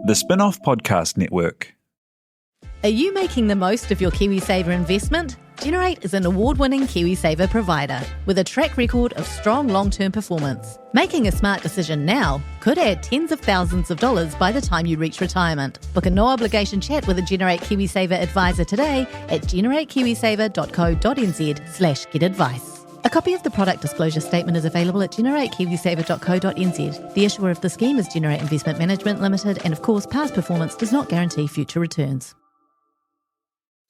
The Spin-off Podcast Network. Are you making the most of your KiwiSaver investment? Generate is an award-winning KiwiSaver provider with a track record of strong long-term performance. Making a smart decision now could add tens of thousands of dollars by the time you reach retirement. Book a no-obligation chat with a Generate KiwiSaver advisor today at generatekiwisaver.co.nz/get-advice. A copy of the product disclosure statement is available at generatekiwisaver.co.nz. The issuer of the scheme is Generate Investment Management Limited, and of course, past performance does not guarantee future returns.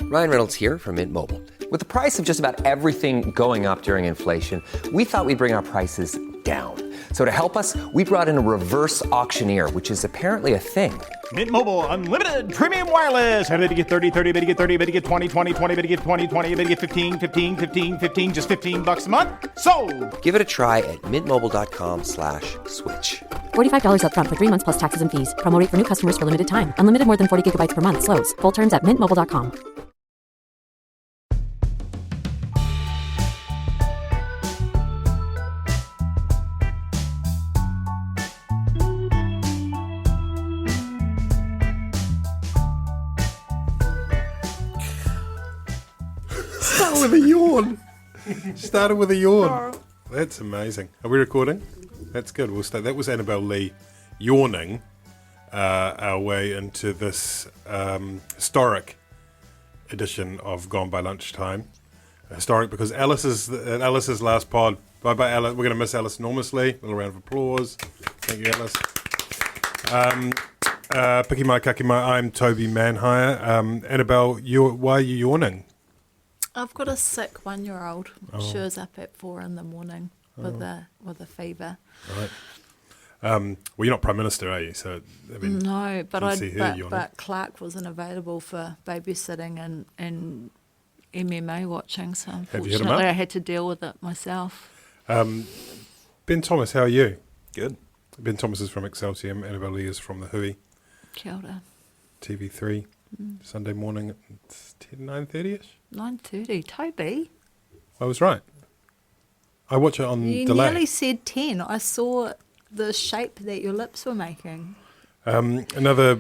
Ryan Reynolds here from Mint Mobile. With the price of just about everything going up during inflation, we thought we'd bring our prices down. So to help us, we brought in a reverse auctioneer, which is apparently a thing. Mint Mobile Unlimited Premium Wireless. How to get 30, 30, bit to get 30, bit to get 20, 20, 20, bit to get 20, 20, bit to get 15, 15, 15, 15, just $15 a month? Sold! Give it a try at mintmobile.com/switch. $45 up front for 3 months plus taxes and fees. Promo rate for new customers for limited time. Unlimited more than 40 gigabytes per month. Slows full terms at mintmobile.com. With a yawn. Started with a yawn. That's amazing. Are we recording? That's good. We'll start. That was Annabelle Lee yawning our way into this historic edition of Gone By Lunchtime. Historic because Alice's last pod. Bye Alice. We're going to miss Alice enormously. A little round of applause. Thank you, Alice. Piki mai kaki mai. I'm Toby Manhire. Annabelle, why are you yawning? I've got a sick 1-year-old. She was up at 4 a.m. with a fever. Right. Well, you're not Prime Minister, are you? So I mean, no, but Clark wasn't available for babysitting and MMA watching, so unfortunately I had to deal with it myself. Ben Thomas, how are you? Good. Ben Thomas is from Excelsior. Annabelle Lee is from the Hui. Kia ora. TV3. Sunday morning at 9:30ish. 9:30. Toby. I was right. I watch it on you delay. You nearly said 10. I saw the shape that your lips were making. Another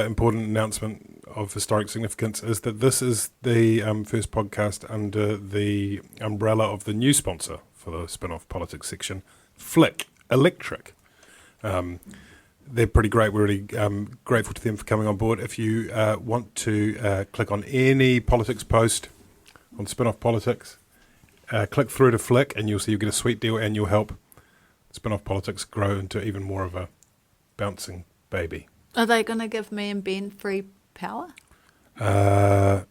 important announcement of historic significance is that this is the first podcast under the umbrella of the new sponsor for the spin-off politics section, Flick Electric. They're pretty great. We're really grateful to them for coming on board. If you want to click on any politics post on Spin-Off Politics, click through to Flick and you'll see you'll get a sweet deal and you'll help Spin-Off Politics grow into even more of a bouncing baby. Are they going to give me and Ben free power? No.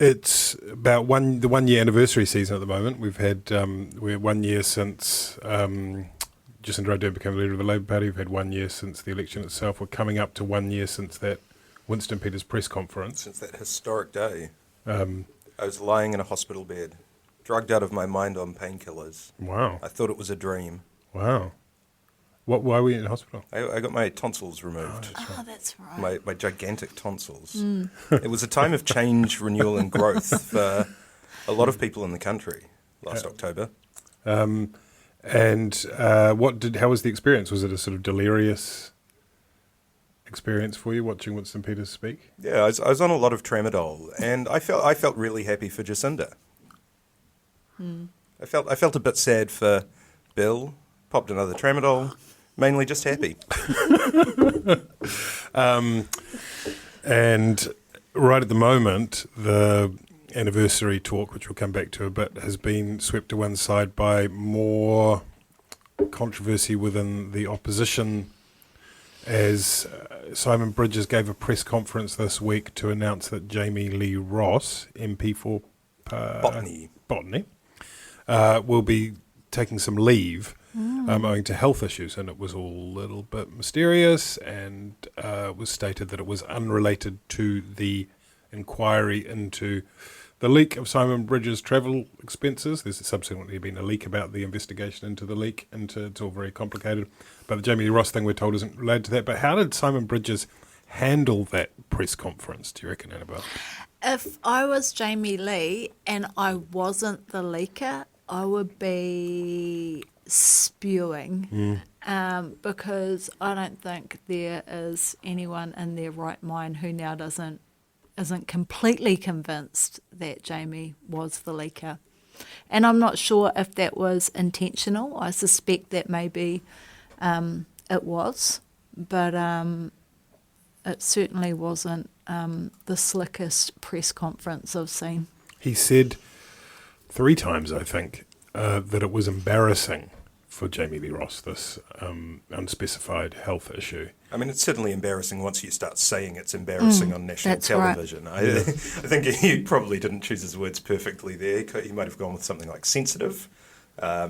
It's about the 1 year anniversary season at the moment. We've had we're 1 year since Jacinda Ardern became the leader of the Labour Party. We've had 1 year since the election itself. We're coming up to 1 year since that Winston Peters press conference. Since that historic day. I was lying in a hospital bed, drugged out of my mind on painkillers. Wow. I thought it was a dream. Wow. Why were you in hospital? I got my tonsils removed. Oh, that's right. My gigantic tonsils. It was a time of change, renewal and growth for a lot of people in the country last October. How was the experience? Was it a sort of delirious experience for you watching Winston Peters speak? Yeah, I was on a lot of tramadol and I felt really happy for Jacinda. I felt a bit sad for Bill. Popped another tramadol. Mainly just happy. And right at the moment, the anniversary talk, which we'll come back to a bit, has been swept to one side by more controversy within the opposition as Simon Bridges gave a press conference this week to announce that Jamie Lee Ross, MP for Botany, will be taking some leave owing to health issues, and it was all a little bit mysterious and was stated that it was unrelated to the inquiry into the leak of Simon Bridges' travel expenses. There's subsequently been a leak about the investigation into the leak, and it's all very complicated. But the Jamie Lee Ross thing, we're told, isn't related to that. But how did Simon Bridges handle that press conference, do you reckon, Annabelle? If I was Jamie Lee and I wasn't the leaker, I would be spewing because I don't think there is anyone in their right mind who now isn't completely convinced that Jamie was the leaker. And I'm not sure if that was intentional. I suspect that maybe it was, but it certainly wasn't the slickest press conference I've seen. He said 3 times, I think, that it was embarrassing for Jamie Lee Ross, this unspecified health issue. I mean, it's certainly embarrassing once you start saying it's embarrassing on national television. Right. I think he probably didn't choose his words perfectly there. He might have gone with something like sensitive.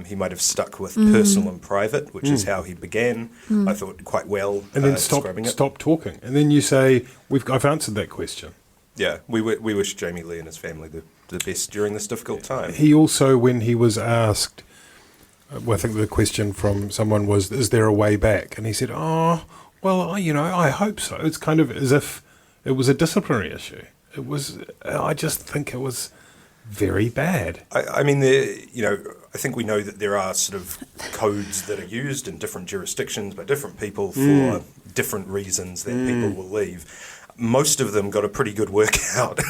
He might have stuck with personal and private, which is how he began, I thought, quite well. And then stop talking. And then you say, I've answered that question. Yeah, we wish Jamie Lee and his family the best during this difficult time. He also, when he was asked, I think the question from someone was, is there a way back? And he said, I hope so. It's kind of as if it was a disciplinary issue. I just think it was very bad. I mean, I think we know that there are sort of codes that are used in different jurisdictions by different people for different reasons that people will leave. Most of them got a pretty good workout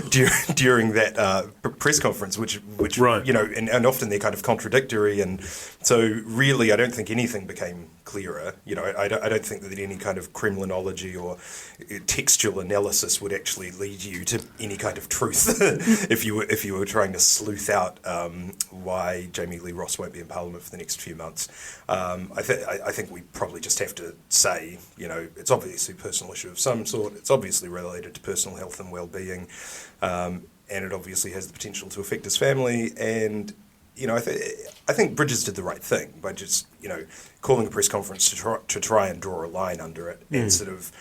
during that press conference, which right. and often they're kind of contradictory, and so really I don't think anything became clearer. I don't think that any kind of Kremlinology or textual analysis would actually lead you to any kind of truth if you were trying to sleuth out why Jamie Lee Ross won't be in Parliament for the next few months. I think we probably just have to say, it's obviously a personal issue of some sort. It's obviously related to personal health and well-being, and it obviously has the potential to affect his family. And I think Bridges did the right thing by just calling a press conference to try and draw a line under it, and sort of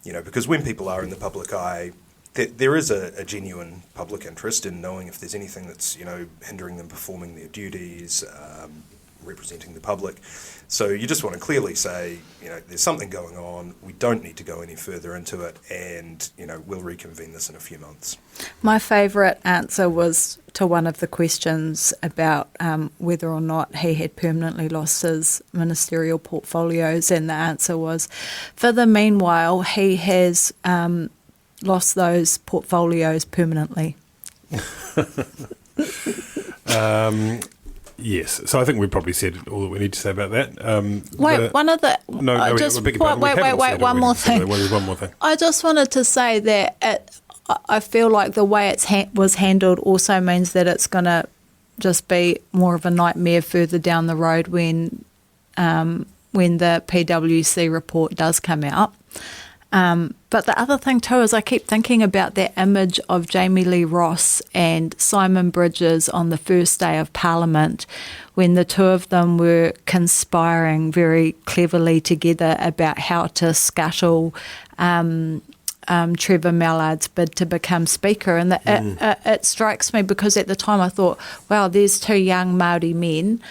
because when people are in the public eye, there is a genuine public interest in knowing if there's anything that's hindering them performing their duties, representing the public. So you just want to clearly say, there's something going on. We don't need to go any further into it, and we'll reconvene this in a few months. My favourite answer was to one of the questions about whether or not he had permanently lost his ministerial portfolios, and the answer was, for the meanwhile, he has lost those portfolios permanently. Yes, so I think we've probably said all that we need to say about that. Wait, one more thing. There's one more thing. I just wanted to say that I feel like the way it was handled also means that it's going to just be more of a nightmare further down the road when the PwC report does come out. But the other thing too is I keep thinking about that image of Jamie Lee Ross and Simon Bridges on the first day of Parliament when the two of them were conspiring very cleverly together about how to scuttle Trevor Mallard's bid to become Speaker. And it strikes me because at the time I thought, wow, there's 2 young Māori men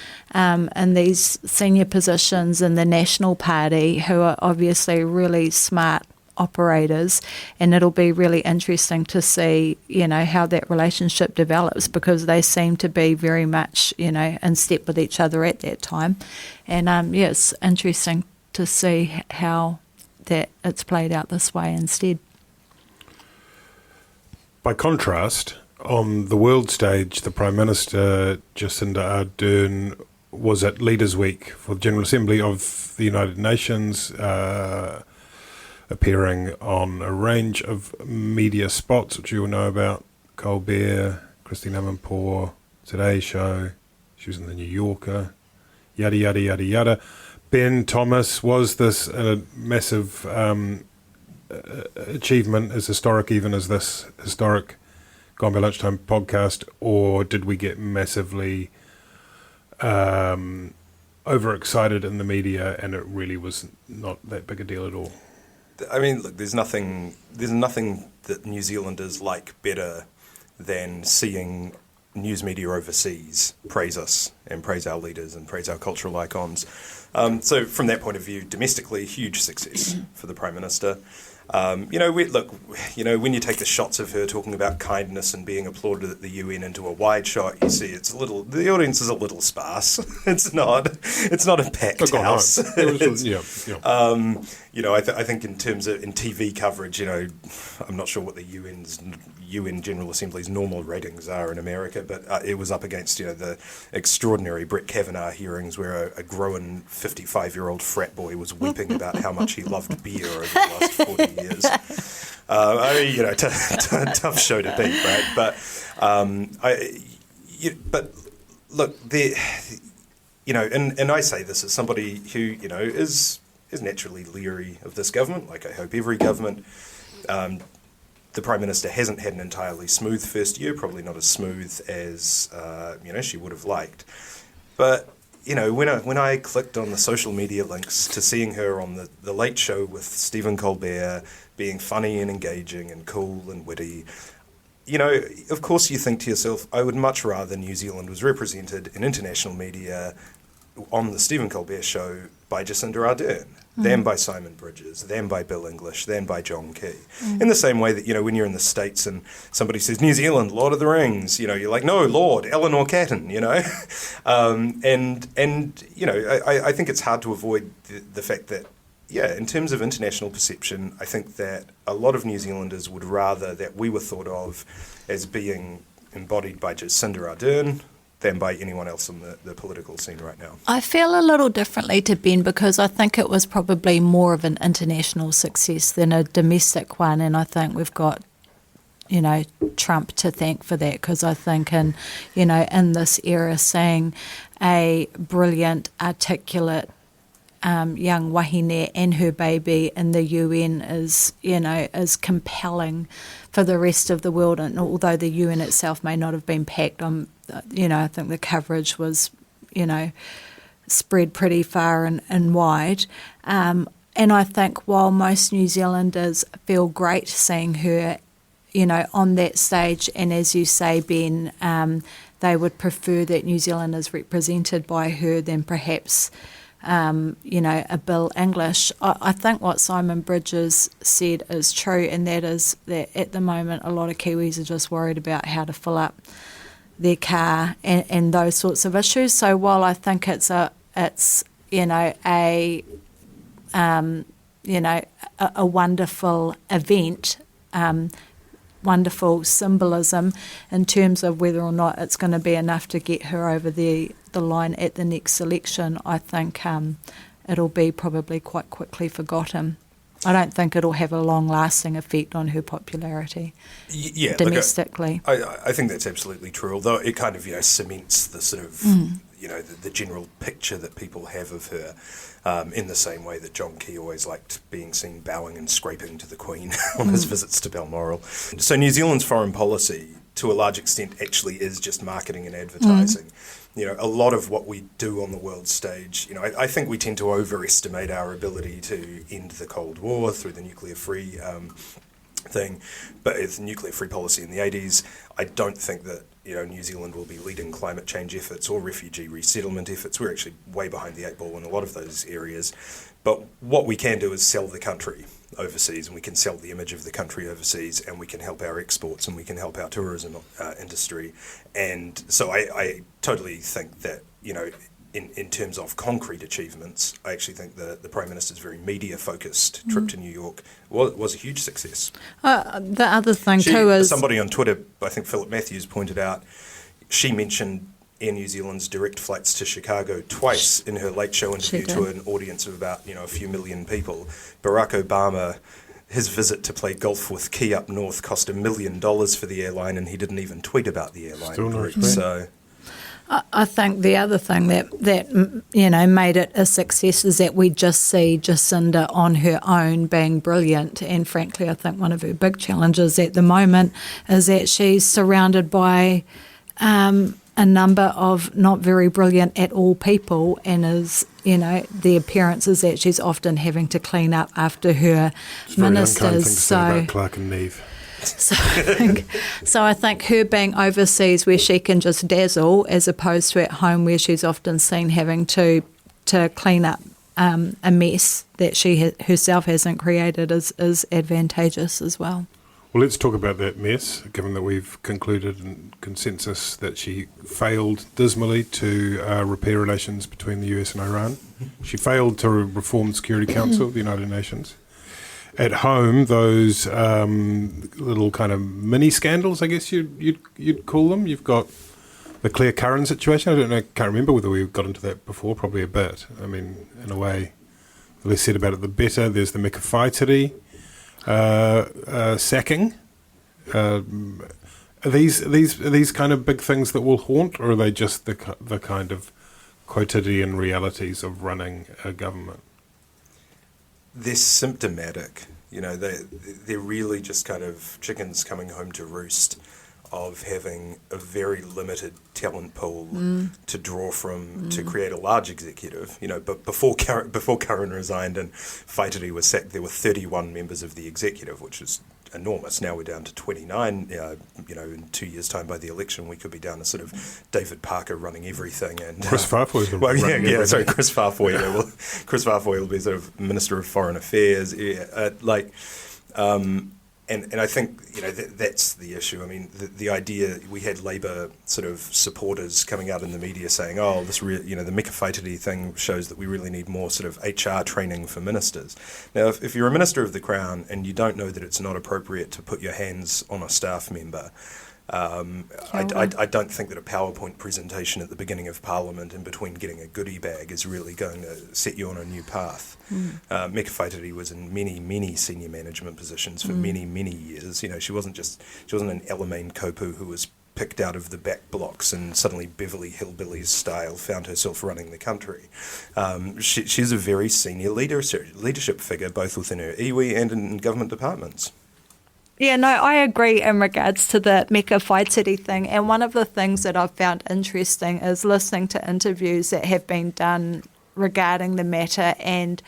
in these senior positions in the National Party who are obviously really smart operators, and it'll be really interesting to see, how that relationship develops, because they seem to be very much, in step with each other at that time. And it's interesting to see how that it's played out this way instead. By contrast, on the world stage, the Prime Minister, Jacinda Ardern, was at Leaders' Week for the General Assembly of the United Nations, appearing on a range of media spots, which you will know about: Colbert, Christine Amanpour, Today Show. She was in the New Yorker, yada, yada, yada, yada. Ben Thomas, was this a massive achievement, as historic even as this historic Gone By Lunchtime podcast, or did we get massively overexcited in the media and it really was not that big a deal at all? I mean, look, there's nothing that New Zealanders like better than seeing news media overseas praise us and praise our leaders and praise our cultural icons. So from that point of view, domestically, huge success for the Prime Minister. When you take the shots of her talking about kindness and being applauded at the UN into a wide shot, you see the audience is a little sparse. It's not a packed house. I think in terms of in TV coverage, I'm not sure what the UN General Assembly's normal ratings are in America, but it was up against the extraordinary Brett Kavanaugh hearings where a grown 55-year-old frat boy was weeping about how much he loved beer over the last 40 years. Tough show to beat, right? But look, and I say this as somebody who is naturally leery of this government, like I hope every government. The Prime Minister hasn't had an entirely smooth first year, probably not as smooth as she would have liked. But when I clicked on the social media links to seeing her on the Late Show with Stephen Colbert, being funny and engaging and cool and witty, of course you think to yourself, I would much rather New Zealand was represented in international media on the Stephen Colbert Show by Jacinda Ardern than by Simon Bridges, than by Bill English, than by John Key. In the same way that, when you're in the States and somebody says, New Zealand, Lord of the Rings, you're like, no, Lord, Eleanor Catton, I think it's hard to avoid the fact that, in terms of international perception, I think that a lot of New Zealanders would rather that we were thought of as being embodied by Jacinda Ardern than by anyone else on the political scene right now. I feel a little differently to Ben because I think it was probably more of an international success than a domestic one, and I think we've got Trump to thank for that, because I think in this era seeing a brilliant, articulate young wahine and her baby in the UN is compelling for the rest of the world. And although the UN itself may not have been packed, I think the coverage was, spread pretty far and wide. And I think while most New Zealanders feel great seeing her, on that stage, and as you say, Ben, they would prefer that New Zealand is represented by her than perhaps a Bill English. I think what Simon Bridges said is true, and that is that at the moment a lot of Kiwis are just worried about how to fill up their car and those sorts of issues. So while I think it's a wonderful event, wonderful symbolism in terms of whether or not it's going to be enough to get her over the line at the next election, I think it'll be probably quite quickly forgotten. I don't think it'll have a long-lasting effect on her popularity domestically. I think that's absolutely true, although it kind of cements the sort of the general picture that people have of her, in the same way that John Key always liked being seen bowing and scraping to the Queen on his visits to Balmoral. So New Zealand's foreign policy, to a large extent, actually is just marketing and advertising. A lot of what we do on the world stage, I think we tend to overestimate our ability to end the Cold War through the nuclear-free thing. But with nuclear-free policy in the 80s, I don't think that New Zealand will be leading climate change efforts or refugee resettlement efforts. We're actually way behind the eight ball in a lot of those areas. But what we can do is sell the country overseas, and we can sell the image of the country overseas, and we can help our exports, and we can help our tourism industry. And so I totally think that, in terms of concrete achievements, I actually think the Prime Minister's very media-focused trip to New York was a huge success. The other thing too is... Somebody on Twitter, I think Philip Matthews, pointed out, she mentioned Air New Zealand's direct flights to Chicago twice in her Late Show interview to an audience of about a few million people. Barack Obama, his visit to play golf with Key up north cost $1 million for the airline, and he didn't even tweet about the airline. Still not so I think the other thing that made it a success is that we just see Jacinda on her own being brilliant, and frankly I think one of her big challenges at the moment is that she's surrounded by a number of not very brilliant at all people, and is, the appearance is that she's often having to clean up after her ministers. Very unkind thing to say about Clark and Neve. So I think her being overseas where she can just dazzle, as opposed to at home where she's often seen having to clean up a mess that she herself hasn't created is advantageous as well. Well, let's talk about that mess, given that we've concluded in consensus that she failed dismally to repair relations between the US and Iran. She failed to reform the Security Council of the United Nations. At home, those little kind of mini scandals, I guess you'd call them. You've got the Claire Curran situation. Can't remember whether we got into that before. Probably a bit. I mean, in a way, the less said about it, the better. There's the Mika Whaitiri sacking. Are these kind of big things that will haunt, or are they just the kind of quotidian realities of running a government? They're symptomatic. They're really just kind of chickens coming home to roost of having a very limited talent pool to draw from to create a large executive. But before Curran resigned and Whaitiri was sacked, there were 31 members of the executive, which is enormous. Now we're down to 29. In 2 years' time by the election, we could be down to sort of David Parker running everything. And Chris Farfoy. Chris Farfoy. Chris Farfoy will be sort of Minister of Foreign Affairs. And I think that's the issue. I mean, the idea we had Labour sort of supporters coming out in the media saying, "Oh, the Mika Whaitiri thing shows that we really need more sort of HR training for ministers." Now, if you're a minister of the Crown and you don't know that it's not appropriate to put your hands on a staff member, I don't think that a PowerPoint presentation at the beginning of Parliament in between getting a goodie bag is really going to set you on a new path. Mika Whaitiri was in many senior management positions for many years. She wasn't an Elaine Kopu who was picked out of the back blocks and suddenly Beverly Hillbillies style found herself running the country. She's a very senior leadership figure, both within her iwi and in government departments. Yeah, no, I agree in regards to the Mika Whaitiri thing. And one of the things that I've found interesting is listening to interviews that have been done regarding the matter. And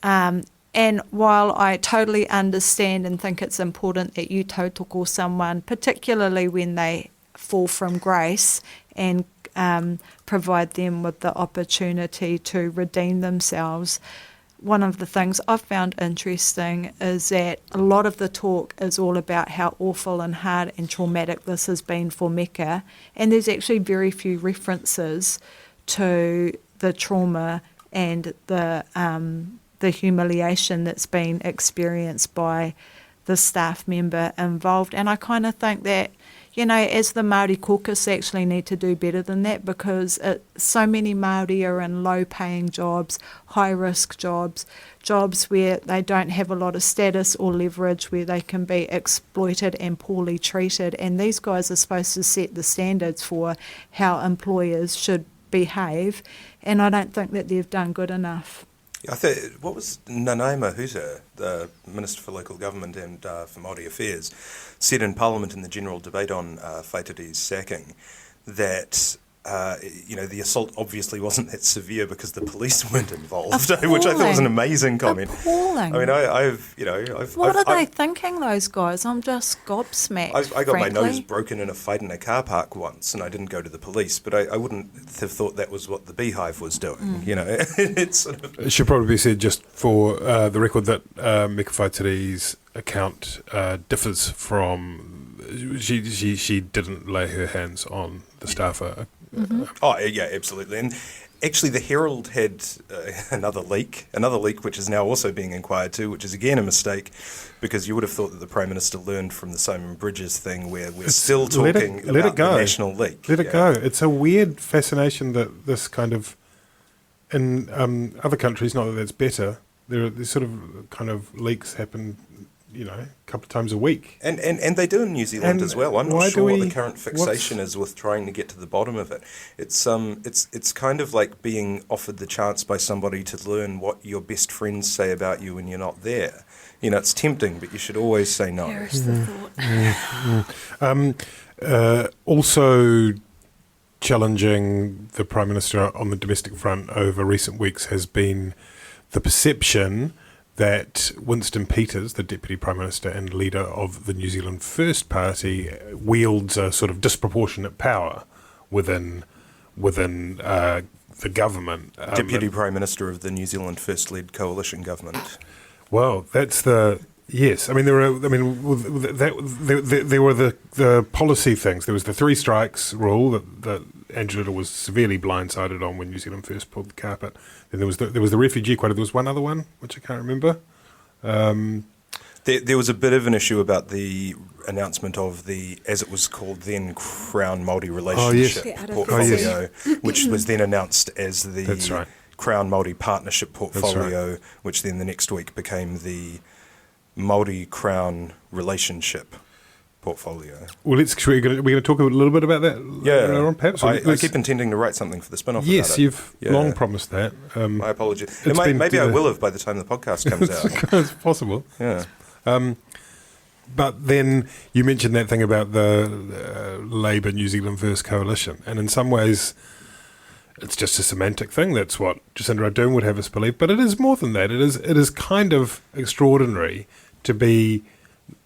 while I totally understand and think it's important that you tautoko someone, particularly when they fall from grace, and provide them with the opportunity to redeem themselves, one of the things I've found interesting is that a lot of the talk is all about how awful and hard and traumatic this has been for Mika, and there's actually very few references to the trauma and the humiliation that's been experienced by the staff member involved. And I kind of think that, as the Māori caucus actually need to do better than that, because so many Māori are in low-paying jobs, high-risk jobs where they don't have a lot of status or leverage, where they can be exploited and poorly treated. And these guys are supposed to set the standards for how employers should behave, and I don't think that they've done good enough. I think, what was Nanaia Mahuta, the Minister for Local Government and for Māori Affairs, said in Parliament in the general debate on Whaitiri's sacking that the assault obviously wasn't that severe because the police weren't involved, which I thought was an amazing comment. Appalling. I mean, What are they thinking, those guys? I'm just gobsmacked. I got frankly. my nose broken in a fight in a car park once, and I didn't go to the police, but I wouldn't have thought that was what the Beehive was doing. It's sort of. It should probably be said, just for the record, that Mika Whaitiri's account differs from. She didn't lay her hands on the staffer. Oh, yeah, absolutely. And actually, the Herald had another leak which is now also being inquired to, which is again a mistake, because you would have thought that the Prime Minister learned from the Simon Bridges thing, where we're still talking about the national leak. Let it go. It's a weird fascination that this kind of, in other countries, not that that's better, there's sort of kind of leaks happen, a couple of times a week. And they do in New Zealand as well. I'm not sure what the current fixation is with trying to get to the bottom of it. It's kind of like being offered the chance by somebody to learn what your best friends say about you when you're not there. It's tempting, but you should always say no. There's the thought. Also challenging the Prime Minister on the domestic front over recent weeks has been the perception that Winston Peters, the Deputy Prime Minister and leader of the New Zealand First Party, wields a sort of disproportionate power within the government. Deputy Prime Minister of the New Zealand First-led coalition government. Well, that's the... Yes, I mean there were the policy things. There was the 3 strikes rule that Angela was severely blindsided on when New Zealand First pulled the carpet. Then there was the refugee quota. There was one other one which I can't remember. There was a bit of an issue about the announcement of the, as it was called then, Crown Māori Relationship portfolio, which was then announced as the That's right. Crown Māori Partnership portfolio, which then the next week became the Māori Crown Relationship portfolio. Well, we're going to talk a little bit about that later on, perhaps. I keep intending to write something for the spin-off. Yes, about it. You've long promised that. My apologies. Maybe I will have by the time the podcast comes out. It's possible. Yeah. But then you mentioned that thing about the Labour New Zealand First coalition, and in some ways it's just a semantic thing. That's what Jacinda Ardern would have us believe. But it is more than that. It is kind of extraordinary to be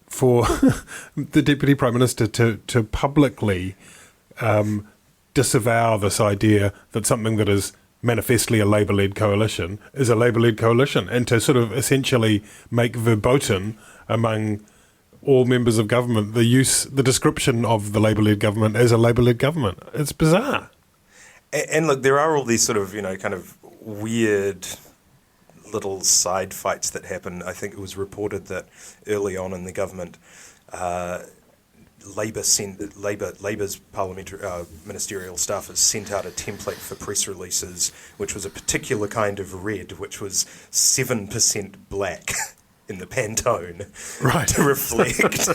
for the Deputy Prime Minister to publicly disavow this idea that something that is manifestly a Labour-led coalition is a Labour-led coalition, and to sort of essentially make verboten among all members of government the description of the Labour-led government as a Labour-led government. It's bizarre. And look, there are all these sort of, kind of weird little side fights that happen. I think it was reported that early on in the government, Labour's parliamentary ministerial staffers sent out a template for press releases, which was a particular kind of red, which was 7% black in the Pantone, right, to reflect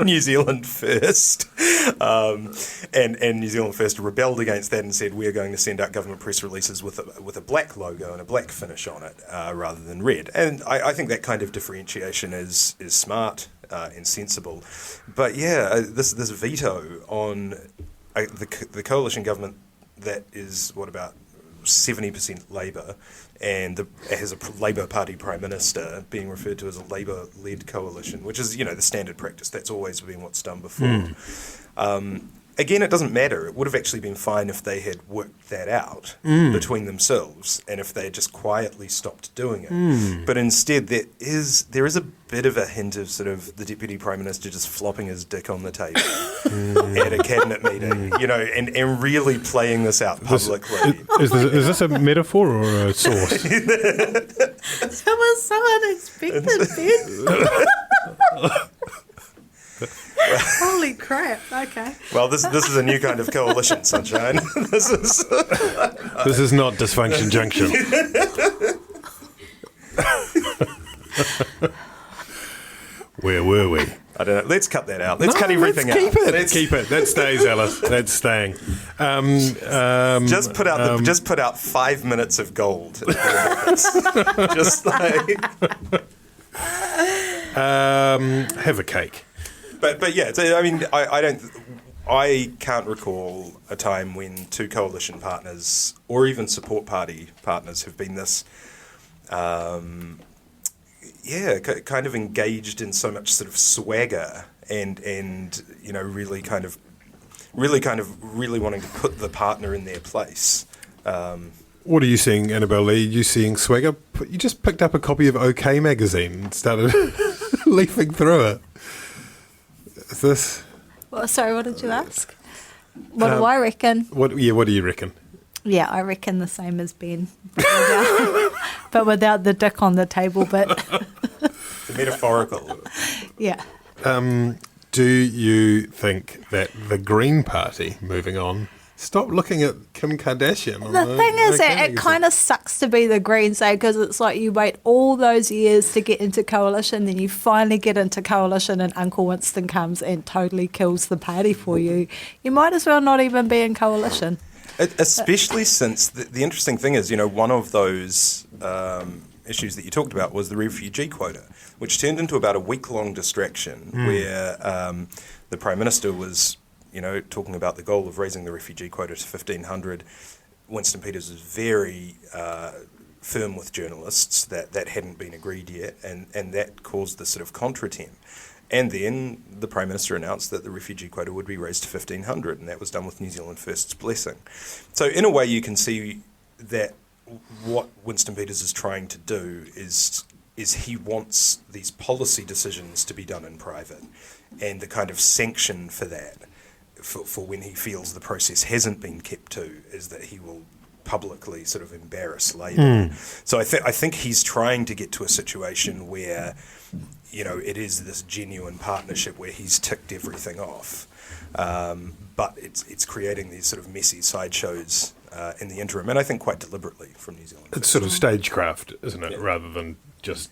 New Zealand First. And New Zealand First rebelled against that and said, we're going to send out government press releases with a black logo and a black finish on it rather than red. And I think that kind of differentiation is smart and sensible. But yeah, this veto on the coalition government that is, about 70% Labour, and has a Labour Party Prime Minister being referred to as a Labour-led coalition, which is, the standard practice. That's always been what's done before. Again, it doesn't matter. It would have actually been fine if they had worked that out between themselves, and if they had just quietly stopped doing it. But instead, there is a bit of a hint of sort of the Deputy Prime Minister just flopping his dick on the table at a cabinet meeting, and really playing this out publicly. Is this a metaphor or a source? That was so unexpected, Ben. Holy crap! Okay. Well, this is a new kind of coalition, sunshine. This is not Dysfunction Junction. Where were we? I don't know. Let's cut that out. Let's cut everything out. Let's keep it. That stays, Alice. That's staying. Just put out 5 minutes of gold. Just like have a cake. But yeah, so, I mean, I can't recall a time when two coalition partners or even support party partners have been this, kind of engaged in so much sort of swagger and really wanting to put the partner in their place. What are you seeing, Annabelle Lee? You seeing swagger? You just picked up a copy of OK magazine and started leafing through it. Is this? Well, sorry, what did you ask? What do I reckon? What do you reckon? Yeah, I reckon the same as Ben, but without the dick on the table bit. The metaphorical. Yeah. Do you think that the Green Party, moving on, stop looking at Kim Kardashian? The thing is that it kind of sucks to be the Greens, because it's like you wait all those years to get into coalition, then you finally get into coalition and Uncle Winston comes and totally kills the party for you. You might as well not even be in coalition. Especially since the interesting thing is, one of those issues that you talked about was the refugee quota, which turned into about a week-long distraction where the Prime Minister was talking about the goal of raising the refugee quota to 1,500. Winston Peters was very firm with journalists that hadn't been agreed yet, and that caused this sort of contretemps. And then the Prime Minister announced that the refugee quota would be raised to 1,500, and that was done with New Zealand First's blessing. So in a way you can see that what Winston Peters is trying to do is he wants these policy decisions to be done in private, and the kind of sanction for that, for when he feels the process hasn't been kept to, is that he will publicly sort of embarrass Labour. So I think he's trying to get to a situation where, you know, it is this genuine partnership where he's ticked everything off, but it's creating these sort of messy sideshows in the interim, and I think quite deliberately from New Zealand. It's sort of stagecraft, isn't it, rather than just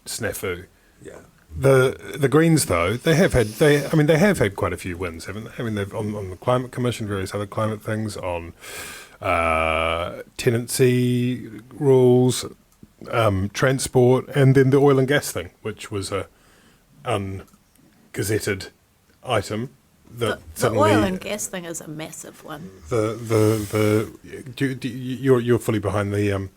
snafu. Yeah. The Greens, though, they have had quite a few wins, haven't they? I mean, they've on the Climate Commission, various other climate things, on tenancy rules, transport, and then the oil and gas thing, which was a ungazetted item. The oil and gas thing is a massive one. You're fully behind the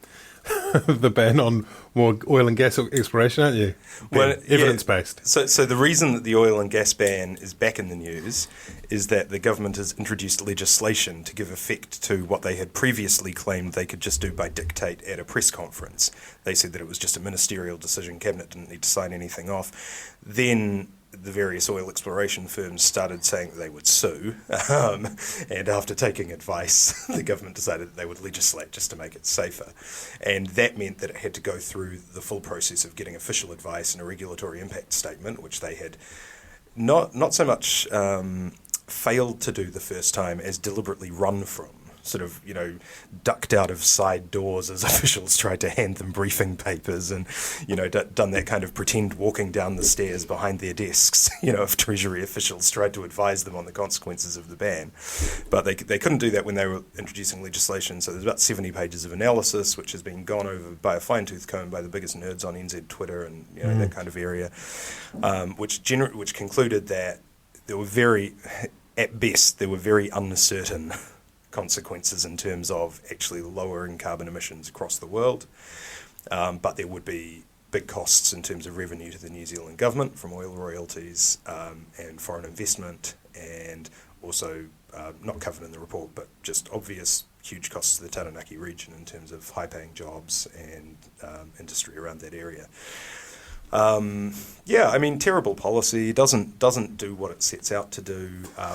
the ban on more oil and gas exploration, aren't you? Well, evidence-based. So the reason that the oil and gas ban is back in the news is that the government has introduced legislation to give effect to what they had previously claimed they could just do by dictate at a press conference. They said that it was just a ministerial decision, Cabinet didn't need to sign anything off. Then the various oil exploration firms started saying that they would sue, and after taking advice, the government decided that they would legislate just to make it safer. And that meant that it had to go through the full process of getting official advice and a regulatory impact statement, which they had not so much failed to do the first time as deliberately run from. Sort of, you know, ducked out of side doors as officials tried to hand them briefing papers, and, you know, done that kind of pretend walking down the stairs behind their desks, you know, if Treasury officials tried to advise them on the consequences of the ban. But they couldn't do that when they were introducing legislation, so there's about 70 pages of analysis, which has been gone over by a fine-tooth comb by the biggest nerds on NZ Twitter and, you know, that kind of area, which concluded that there were at best, there were very uncertain consequences in terms of actually lowering carbon emissions across the world, but there would be big costs in terms of revenue to the New Zealand government from oil royalties and foreign investment, and also not covered in the report, but just obvious huge costs to the Taranaki region in terms of high-paying jobs and industry around that area. I mean, terrible policy, doesn't do what it sets out to do,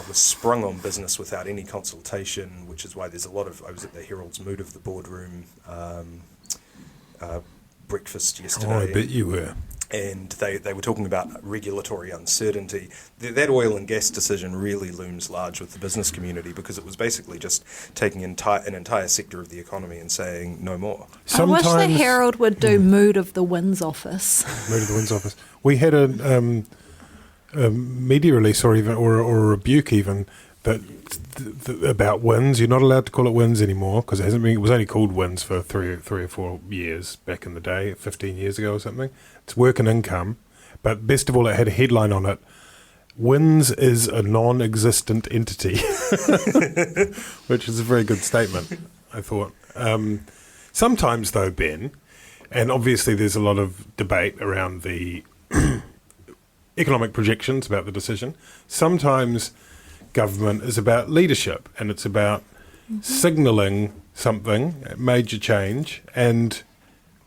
was sprung on business without any consultation, which is why there's I was at the Herald's Mood of the Boardroom breakfast yesterday. Oh, I bet you were. And they were talking about regulatory uncertainty. That oil and gas decision really looms large with the business community, because it was basically just taking an entire sector of the economy and saying no more. Sometimes, I wish the Herald would do Mood of the Winds office. Mood of the Winds office. We had a media release or a rebuke even that about winds. You're not allowed to call it winds anymore, because it was only called winds for three or 4 years back in the day, 15 years ago or something. It's work and income, but best of all, it had a headline on it: "Winds is a non-existent entity," which is a very good statement, I thought. Sometimes, though, Ben, and obviously there's a lot of debate around the economic projections about the decision. Sometimes government is about leadership, and it's about signalling something, a major change, and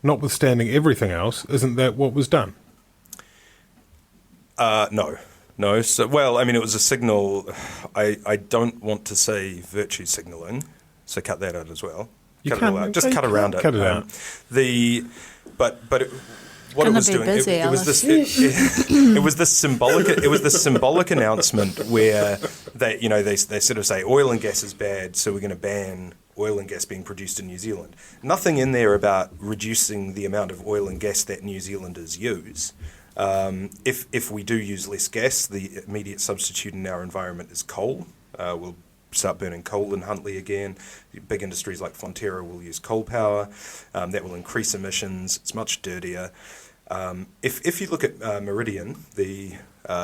notwithstanding everything else, isn't that what was done? No. So, well, I mean, it was a signal. I don't want to say virtue signalling, so cut that out as well. Cut it all out. Just cut around it. Cut it out. What it was doing, it was this symbolic announcement where they sort of say oil and gas is bad, so we're going to ban oil and gas being produced in New Zealand. Nothing in there about reducing the amount of oil and gas that New Zealanders use. If we do use less gas, the immediate substitute in our environment is coal. We'll start burning coal in Huntly again. Big industries like Fonterra will use coal power. That will increase emissions. It's much dirtier. If you look at Meridian, the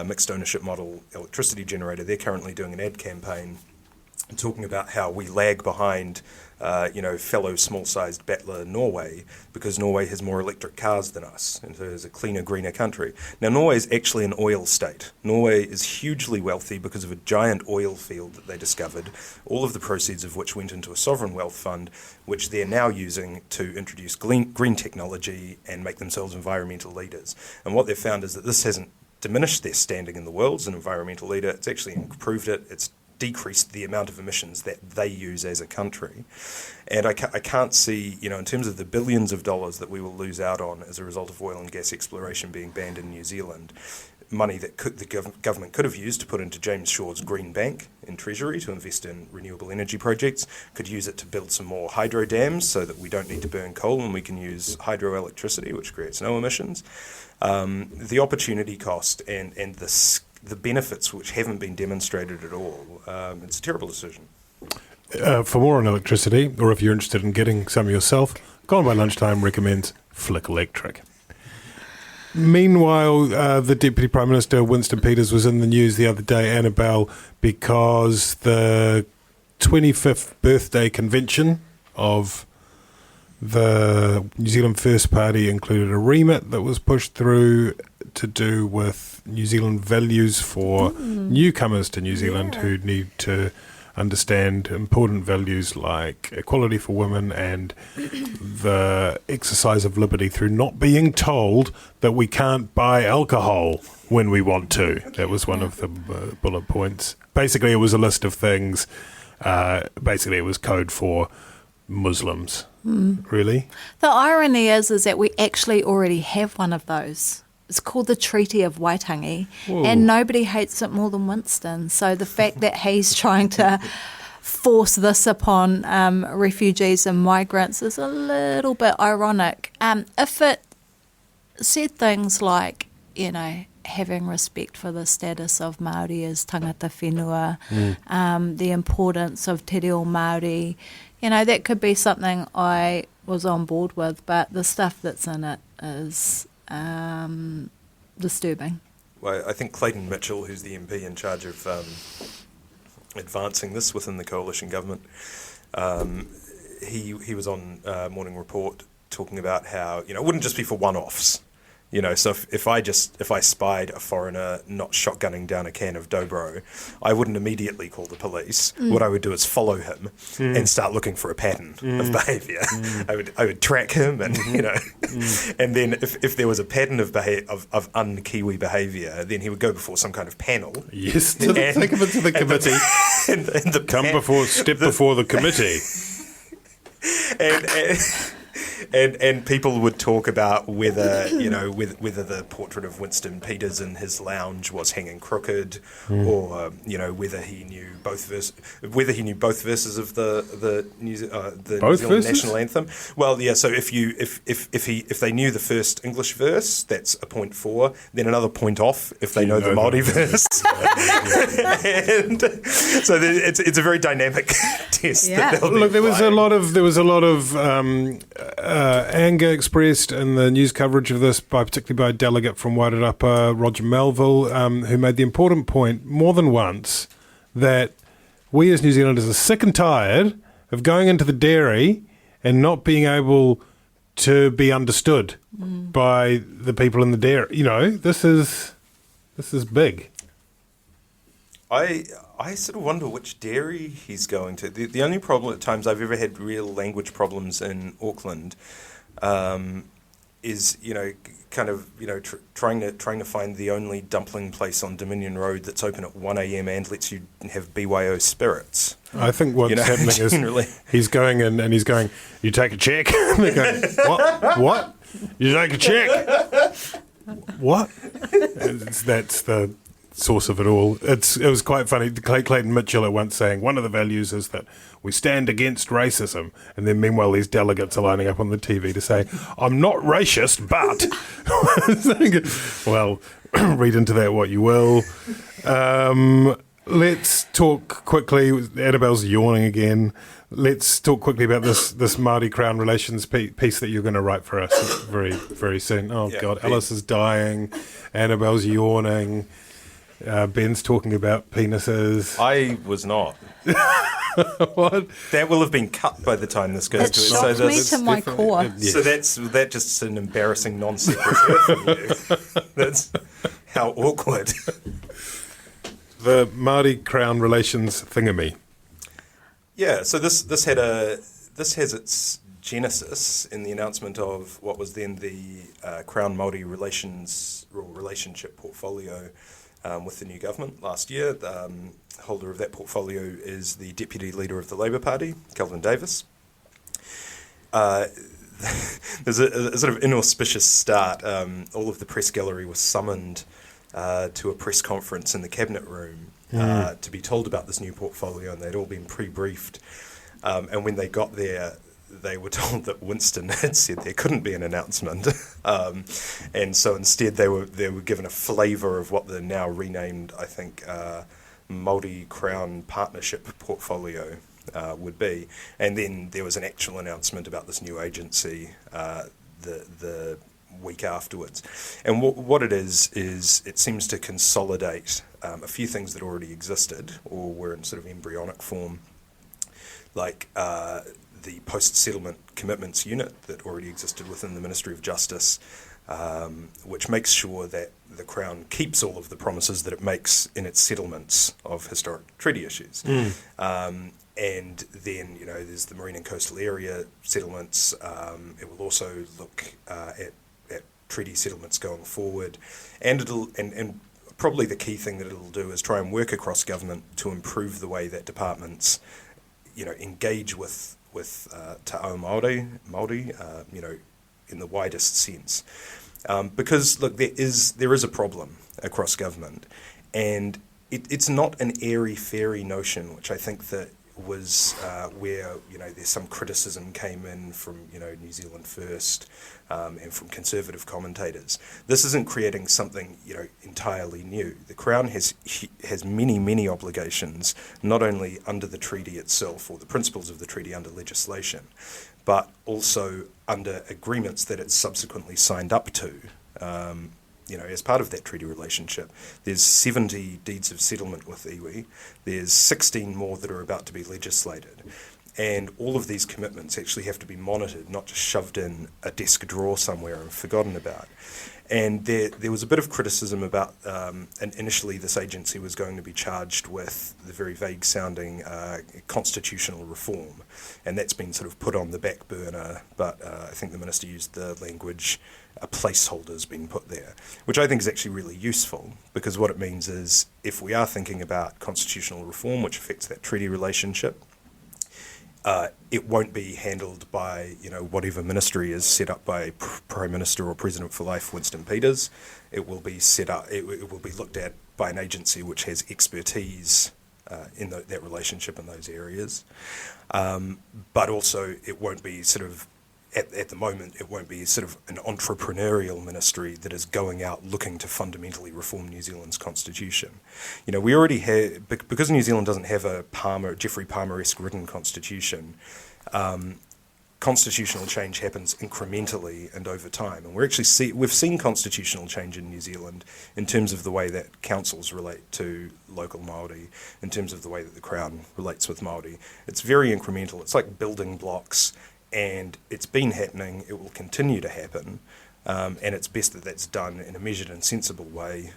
mixed ownership model electricity generator, they're currently doing an ad campaign talking about how we lag behind fellow small-sized battler Norway, because Norway has more electric cars than us, and so is a cleaner, greener country. Now, Norway is actually an oil state. Norway is hugely wealthy because of a giant oil field that they discovered, all of the proceeds of which went into a sovereign wealth fund, which they're now using to introduce green technology and make themselves environmental leaders. And what they've found is that this hasn't diminished their standing in the world as an environmental leader. It's actually improved it. It's decreased the amount of emissions that they use as a country. And I can't see, in terms of the billions of dollars that we will lose out on as a result of oil and gas exploration being banned in New Zealand, money that the government could have used to put into James Shaw's Green Bank in Treasury to invest in renewable energy projects, could use it to build some more hydro dams so that we don't need to burn coal and we can use hydroelectricity, which creates no emissions. The opportunity cost and the benefits which haven't been demonstrated at all, it's a terrible decision. For more on electricity, or if you're interested in getting some yourself, Gone By Lunchtime recommends Flick Electric. Meanwhile, the Deputy Prime Minister, Winston Peters, was in the news the other day, Annabelle, because the 25th birthday convention of the New Zealand First Party included a remit that was pushed through to do with New Zealand values for newcomers to New Zealand who need to understand important values like equality for women and the exercise of liberty through not being told that we can't buy alcohol when we want to. That was one of the bullet points. Basically, it was a list of things. Basically, it was code for Muslims, really. The irony is that we actually already have one of those. It's called the Treaty of Waitangi, and nobody hates it more than Winston. So the fact that he's trying to force this upon refugees and migrants is a little bit ironic. If it said things like, having respect for the status of Māori as tangata whenua, the importance of te reo Māori, that could be something I was on board with, but the stuff that's in it is disturbing. Well, I think Clayton Mitchell, who's the MP in charge of advancing this within the coalition government, he was on Morning Report talking about how it wouldn't just be for one-offs. So if I spied a foreigner not shotgunning down a can of Dobro, I wouldn't immediately call the police. What I would do is follow him and start looking for a pattern of behaviour. I would track him, and and then if there was a pattern of un-Kiwi behaviour, then he would go before some kind of panel. Yes, take him into the committee. Step before the committee. And people would talk about whether whether the portrait of Winston Peters in his lounge was hanging crooked, or whether he knew both verses of the New Zealand national anthem. Well, yeah. So if they knew the first English verse, that's a point for. Then another point off if they know the Māori verse. And so it's a very dynamic test. Yeah. Look, there was a lot of anger expressed in the news coverage of this, particularly by a delegate from Wairarapa, Roger Melville, who made the important point more than once that we as New Zealanders are sick and tired of going into the dairy and not being able to be understood by the people in the dairy. This is big. I sort of wonder which dairy he's going to. The only problem at times I've ever had real language problems in Auckland is trying to find the only dumpling place on Dominion Road that's open at 1 a.m. and lets you have BYO spirits. I think what's happening is he's going in and he's going, "You take a check?" And they're going, What? You take a check? What? That's the source of it all. It was quite funny. Clayton Mitchell at once saying one of the values is that we stand against racism, and then meanwhile these delegates are lining up on the TV to say, "I'm not racist, but..." Well, read into that what you will. Let's talk quickly. Annabelle's yawning again. Let's talk quickly about this Māori Crown relations piece that you're going to write for us very, very soon. Oh, yeah, God. Alice is dying. Annabelle's yawning. Ben's talking about penises. I was not. What? That will have been cut by the time this goes It to it. shocked me to my core. So that's just an embarrassing non sequitur for you. That's how awkward. The Māori Crown relations thingamy. Yeah, so this has its genesis in the announcement of what was then the Crown Māori relationship portfolio with the new government last year. The holder of that portfolio is the Deputy Leader of the Labour Party, Kelvin Davis. There's a sort of inauspicious start. All of the press gallery was summoned to a press conference in the Cabinet room to be told about this new portfolio, and they'd all been pre-briefed. And when they got there, they were told that Winston had said there couldn't be an announcement, and so instead they were given a flavour of what the now renamed, I think, Māori Crown Partnership portfolio would be. And then there was an actual announcement about this new agency the week afterwards. And what it is it seems to consolidate a few things that already existed or were in sort of embryonic form, like the post-settlement commitments unit that already existed within the Ministry of Justice, which makes sure that the Crown keeps all of the promises that it makes in its settlements of historic treaty issues. And then, there's the marine and coastal area settlements. It will also look at treaty settlements going forward, and and probably the key thing that it'll do is try and work across government to improve the way that departments, engage with Te Ao Māori, in the widest sense. Because, look, there is a problem across government, and it's not an airy-fairy notion, which I think that was where, there's some criticism came in from, New Zealand First and from conservative commentators. This isn't creating something, entirely new. The Crown has many, many obligations, not only under the treaty itself or the principles of the treaty under legislation, but also under agreements that it's subsequently signed up to. As part of that treaty relationship. There's 70 deeds of settlement with iwi. There's 16 more that are about to be legislated. And all of these commitments actually have to be monitored, not just shoved in a desk drawer somewhere and forgotten about. And there was a bit of criticism about, and initially this agency was going to be charged with the very vague-sounding constitutional reform, and that's been sort of put on the back burner, but I think the Minister used the language, a placeholder's been put there, which I think is actually really useful, because what it means is if we are thinking about constitutional reform, which affects that treaty relationship, it won't be handled by whatever ministry is set up by Prime Minister or President for Life Winston Peters. It will be set up. It will be looked at by an agency which has expertise in that relationship in those areas. But also, it won't be sort of at the moment. It won't be sort of an entrepreneurial ministry that is going out looking to fundamentally reform New Zealand's constitution. We already have, because New Zealand doesn't have a Jeffrey Palmer-esque written constitution. Constitutional change happens incrementally and over time, and we've seen constitutional change in New Zealand in terms of the way that councils relate to local Māori, in terms of the way that the Crown relates with Māori. It's very incremental. It's like building blocks, and it's been happening. It will continue to happen, and it's best that that's done in a measured and sensible way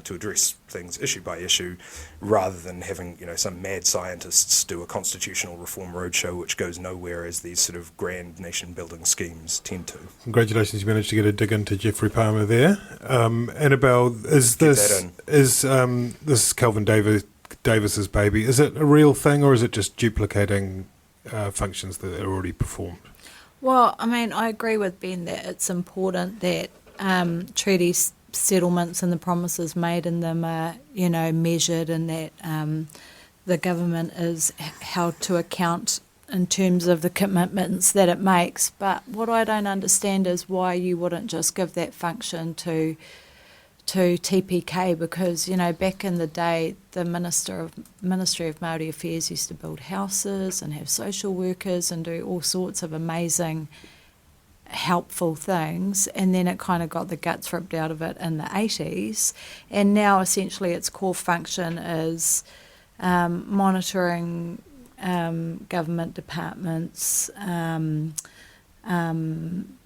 to address things issue by issue, rather than having some mad scientists do a constitutional reform roadshow which goes nowhere, as these sort of grand nation building schemes tend to. Congratulations, you managed to get a dig into Jeffrey Palmer there. Annabelle, is this Kelvin Davis's baby? Is it a real thing, or is it just duplicating functions that are already performed? Well, I agree with Ben that it's important that treaties, settlements and the promises made in them are, measured, and that the government is held to account in terms of the commitments that it makes. But what I don't understand is why you wouldn't just give that function to TPK, because, back in the day, the Ministry of Māori Affairs used to build houses and have social workers and do all sorts of amazing helpful things, and then it kind of got the guts ripped out of it in the 80s, and now essentially its core function is monitoring government departments,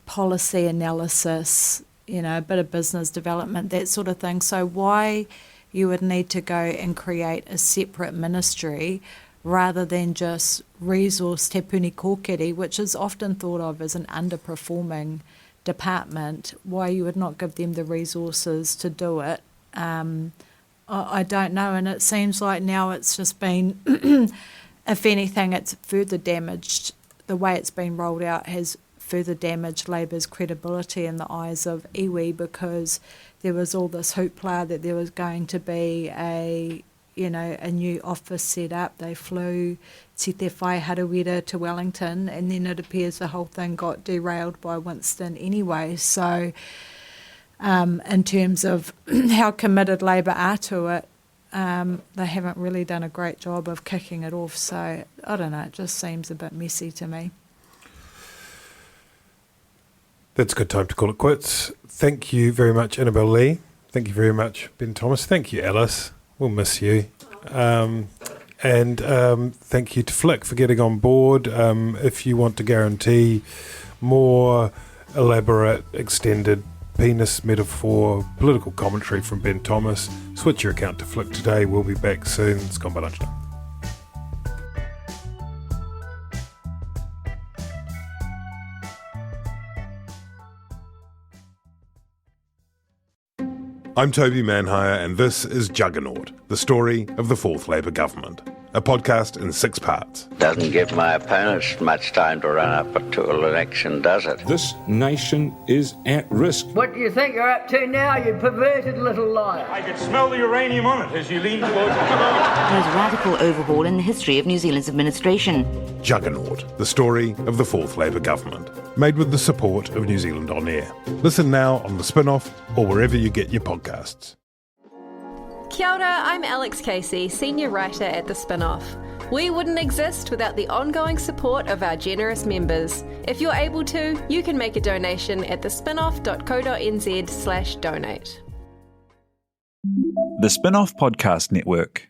policy analysis, a bit of business development, that sort of thing. So why you would need to go and create a separate ministry rather than just resource Te Puni Kōkiri, which is often thought of as an underperforming department, why you would not give them the resources to do it, I don't know. And it seems like now it's just been, if anything, it's further damaged. The way it's been rolled out has further damaged Labour's credibility in the eyes of iwi, because there was all this hoopla that there was going to be a new office set up. They flew Te Whai Harawira to Wellington, and then it appears the whole thing got derailed by Winston anyway. So in terms of how committed Labour are to it, they haven't really done a great job of kicking it off. So I don't know, it just seems a bit messy to me. That's a good time to call it quits. Thank you very much, Annabelle Lee. Thank you very much, Ben Thomas. Thank you, Alice. We'll miss you. And thank you to Flick for getting on board. If you want to guarantee more elaborate, extended penis metaphor, political commentary from Ben Thomas, switch your account to Flick today. We'll be back soon. It's Gone By Lunchtime. I'm Toby Manhire, and this is Juggernaut, the story of the fourth Labour government, a podcast in 6 parts. Doesn't give my opponents much time to run up to an election, does it? This nation is at risk. What do you think you're up to now, you perverted little liar? I could smell the uranium on it as you lean towards the Most radical overhaul in the history of New Zealand's administration. Juggernaut, the story of the fourth Labour government, made with the support of New Zealand On Air. Listen now on The Spin-Off or wherever you get your podcasts. Kia ora, I'm Alex Casey, Senior Writer at The Spin-Off. We wouldn't exist without the ongoing support of our generous members. If you're able to, you can make a donation at thespinoff.co.nz/donate. The Spin-Off Podcast Network.